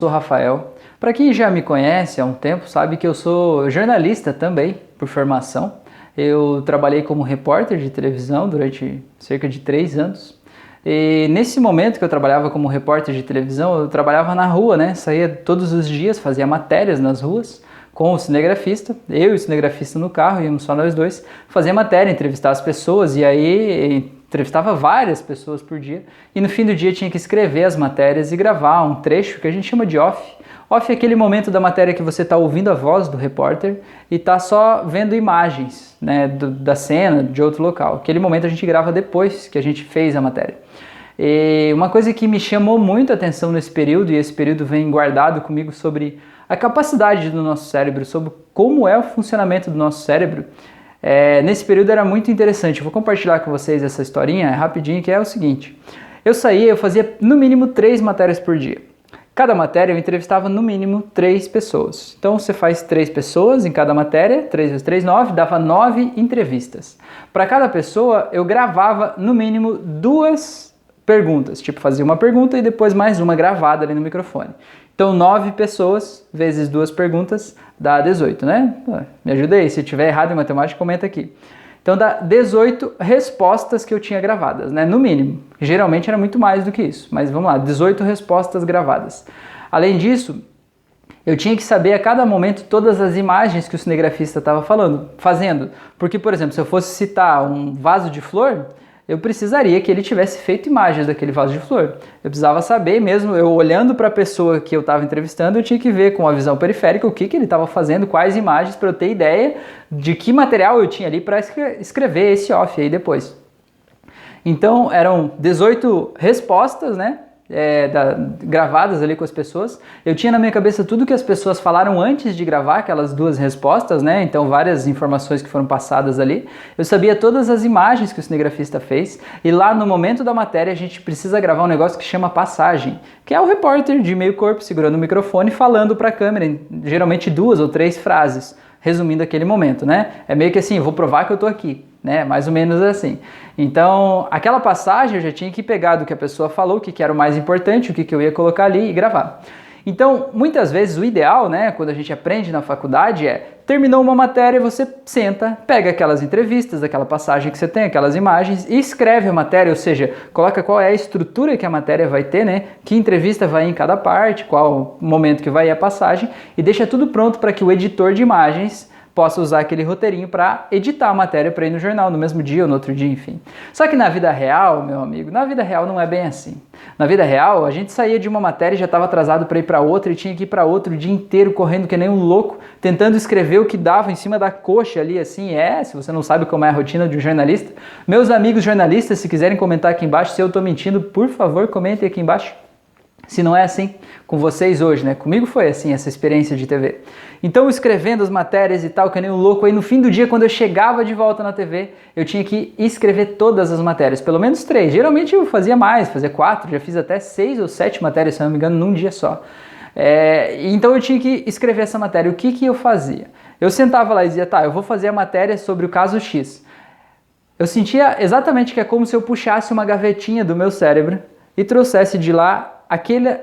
Sou Rafael. Para quem já me conhece há um tempo, sabe que eu sou jornalista também, por formação. Eu trabalhei como repórter de televisão durante cerca de 3 anos. E nesse momento que eu trabalhava como repórter de televisão, eu trabalhava na rua, né? Saía todos os dias, fazia matérias nas ruas com o cinegrafista. Eu e o cinegrafista no carro, íamos só nós dois, fazia matéria, entrevistar as pessoas e aí entrevistava várias pessoas por dia e no fim do dia tinha que escrever as matérias e gravar um trecho que a gente chama de off. Off é aquele momento da matéria que você está ouvindo a voz do repórter e está só vendo imagens, né, da cena, de outro local. Aquele momento a gente grava depois que a gente fez a matéria. E uma coisa que me chamou muito a atenção nesse período, e esse período vem guardado comigo, sobre a capacidade do nosso cérebro, sobre como é o funcionamento do nosso cérebro, nesse período era muito interessante. Eu vou compartilhar com vocês essa historinha rapidinho, que é o seguinte. Eu fazia no mínimo 3 matérias por dia. Cada matéria eu entrevistava no mínimo 3 pessoas. Então você faz 3 pessoas em cada matéria, 3 vezes 3, 9, dava 9 entrevistas. Para cada pessoa eu gravava no mínimo 2 perguntas, tipo fazia uma pergunta e depois mais uma gravada ali no microfone. Então 9 pessoas vezes 2 perguntas dá 18, né? Me ajuda aí, se tiver errado em matemática comenta aqui. Então dá 18 respostas que eu tinha gravadas, né? No mínimo. Geralmente era muito mais do que isso, mas vamos lá, 18 respostas gravadas. Além disso, eu tinha que saber a cada momento todas as imagens que o cinegrafista estava fazendo. Porque, por exemplo, se eu fosse citar um vaso de flor, eu precisaria que ele tivesse feito imagens daquele vaso de flor. Eu precisava saber, mesmo eu olhando para a pessoa que eu estava entrevistando, eu tinha que ver com a visão periférica o que ele estava fazendo, quais imagens, para eu ter ideia de que material eu tinha ali para escrever esse off aí depois. Então eram 18 respostas, né? Gravadas ali com as pessoas. Eu tinha na minha cabeça tudo que as pessoas falaram antes de gravar aquelas 2 respostas, né? Então várias informações que foram passadas ali. Eu sabia todas as imagens que o cinegrafista fez e lá no momento da matéria a gente precisa gravar um negócio que chama passagem, que é o repórter de meio corpo segurando o microfone falando para a câmera, geralmente 2 ou 3 frases, resumindo aquele momento, né? É meio que assim, vou provar que eu tô aqui, né? Mais ou menos assim. Então, aquela passagem eu já tinha que pegar do que a pessoa falou, o que era o mais importante, o que eu ia colocar ali e gravar. Então, muitas vezes o ideal, né, quando a gente aprende na faculdade terminou uma matéria, você senta, pega aquelas entrevistas, aquela passagem que você tem, aquelas imagens e escreve a matéria, ou seja, coloca qual é a estrutura que a matéria vai ter, né, que entrevista vai em cada parte, qual momento que vai a passagem e deixa tudo pronto para que o editor de imagens possa usar aquele roteirinho para editar a matéria para ir no jornal, no mesmo dia ou no outro dia, enfim. Só que na vida real, meu amigo, na vida real não é bem assim. Na vida real, a gente saía de uma matéria e já estava atrasado para ir para outra e tinha que ir para outra o dia inteiro correndo que nem um louco, tentando escrever o que dava em cima da coxa ali, assim, se você não sabe como é a rotina de um jornalista. Meus amigos jornalistas, se quiserem comentar aqui embaixo, se eu estou mentindo, por favor, comentem aqui embaixo. Se não é assim com vocês hoje, né? Comigo foi assim, essa experiência de TV. Então, escrevendo as matérias e tal, que nem um louco, aí no fim do dia, quando eu chegava de volta na TV, eu tinha que escrever todas as matérias, pelo menos 3. Geralmente eu fazia mais, fazia 4, já fiz até 6 ou 7 matérias, se não me engano, num dia só. Então eu tinha que escrever essa matéria. O que eu fazia? Eu sentava lá e dizia, tá, eu vou fazer a matéria sobre o caso X. Eu sentia exatamente que é como se eu puxasse uma gavetinha do meu cérebro e trouxesse de lá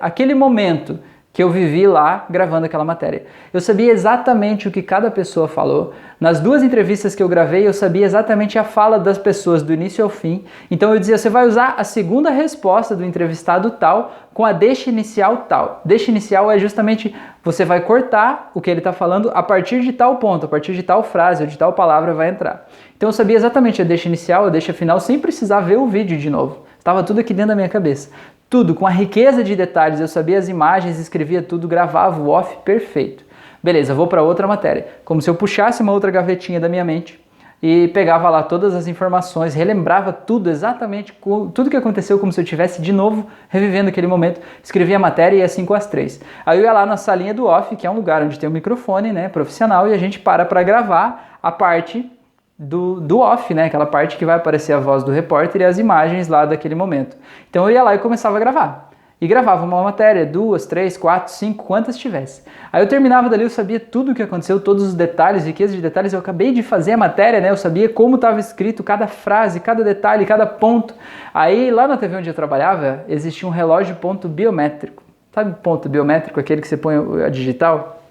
aquele momento que eu vivi lá gravando aquela matéria. Eu sabia exatamente o que cada pessoa falou. Nas 2 entrevistas que eu gravei, eu sabia exatamente a fala das pessoas do início ao fim. Então eu dizia, você vai usar a segunda resposta do entrevistado tal com a deixa inicial tal. Deixa inicial é justamente, você vai cortar o que ele está falando a partir de tal ponto, a partir de tal frase ou de tal palavra vai entrar. Então eu sabia exatamente a deixa inicial, a deixa final, sem precisar ver o vídeo de novo. Estava tudo aqui dentro da minha cabeça. Tudo, com a riqueza de detalhes, eu sabia as imagens, escrevia tudo, gravava o off perfeito. Beleza, vou para outra matéria. Como se eu puxasse uma outra gavetinha da minha mente e pegava lá todas as informações, relembrava tudo, exatamente tudo que aconteceu, como se eu estivesse de novo revivendo aquele momento. Escrevia a matéria e ia assim com as 3. Aí eu ia lá na salinha do off, que é um lugar onde tem um microfone, né, profissional, e a gente para gravar a parte do off, né? Aquela parte que vai aparecer a voz do repórter e as imagens lá daquele momento. Então eu ia lá e começava a gravar. E gravava uma matéria, 2, 3, 4, 5, quantas tivesse. Aí eu terminava dali, eu sabia tudo o que aconteceu, todos os detalhes, riqueza de detalhes. Eu acabei de fazer a matéria, né? Eu sabia como estava escrito cada frase, cada detalhe, cada ponto. Aí lá na TV onde eu trabalhava, existia um relógio ponto biométrico. Sabe ponto biométrico, aquele que você põe a digital?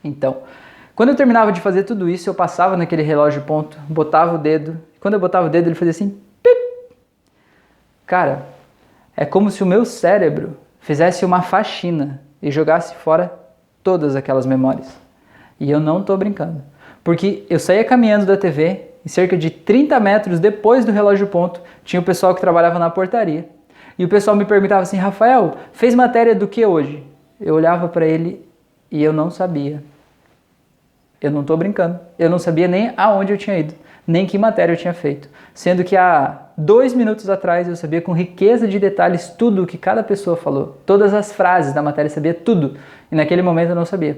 Então, quando eu terminava de fazer tudo isso, eu passava naquele relógio ponto, botava o dedo. Quando eu botava o dedo, ele fazia assim, pip. Cara, é como se o meu cérebro fizesse uma faxina e jogasse fora todas aquelas memórias. E eu não tô brincando. Porque eu saía caminhando da TV e cerca de 30 metros depois do relógio ponto, tinha o pessoal que trabalhava na portaria. E o pessoal me perguntava assim, Rafael, fez matéria do que hoje? Eu olhava para ele e eu não sabia. Eu não tô brincando. Eu não sabia nem aonde eu tinha ido, nem que matéria eu tinha feito. Sendo que há 2 minutos atrás eu sabia com riqueza de detalhes tudo o que cada pessoa falou. Todas as frases da matéria, sabia tudo. E naquele momento eu não sabia.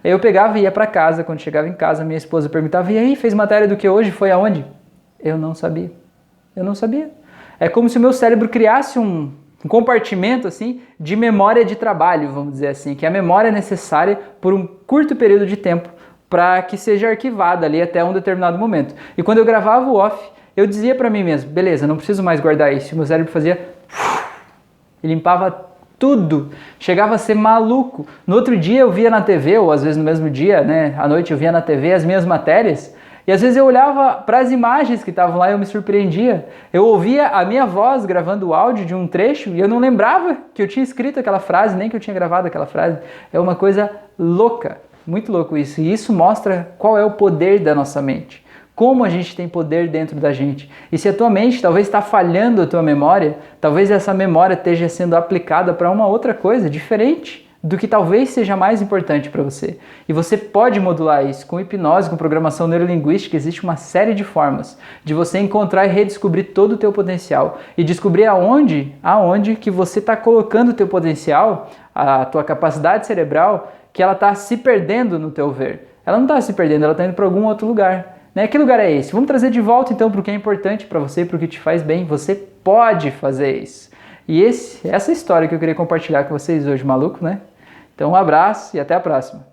Eu pegava e ia para casa. Quando chegava em casa, minha esposa perguntava, e aí, fez matéria do que hoje? Foi aonde? Eu não sabia. Eu não sabia. É como se o meu cérebro criasse um compartimento assim de memória de trabalho, vamos dizer assim, que é a memória necessária por um curto período de tempo para que seja arquivada ali até um determinado momento. E quando eu gravava o off, eu dizia para mim mesmo, beleza, não preciso mais guardar isso. O meu cérebro fazia e limpava tudo. Chegava a ser maluco. No outro dia eu via na TV, ou às vezes no mesmo dia, né, à noite eu via na TV as minhas matérias. E às vezes eu olhava para as imagens que estavam lá e eu me surpreendia. Eu ouvia a minha voz gravando o áudio de um trecho e eu não lembrava que eu tinha escrito aquela frase, nem que eu tinha gravado aquela frase. É uma coisa louca, muito louco isso. E isso mostra qual é o poder da nossa mente. Como a gente tem poder dentro da gente. E se a tua mente talvez está falhando a tua memória, talvez essa memória esteja sendo aplicada para uma outra coisa diferente do que talvez seja mais importante para você. E você pode modular isso com hipnose, com programação neurolinguística. Existe uma série de formas de você encontrar e redescobrir todo o teu potencial e descobrir aonde que você está colocando o teu potencial, a tua capacidade cerebral, que ela está se perdendo no teu ver. Ela não está se perdendo, ela está indo para algum outro lugar. Né? Que lugar é esse? Vamos trazer de volta então para o que é importante para você, para o que te faz bem. Você pode fazer isso. E essa história que eu queria compartilhar com vocês hoje, maluco, né? Então um abraço e até a próxima.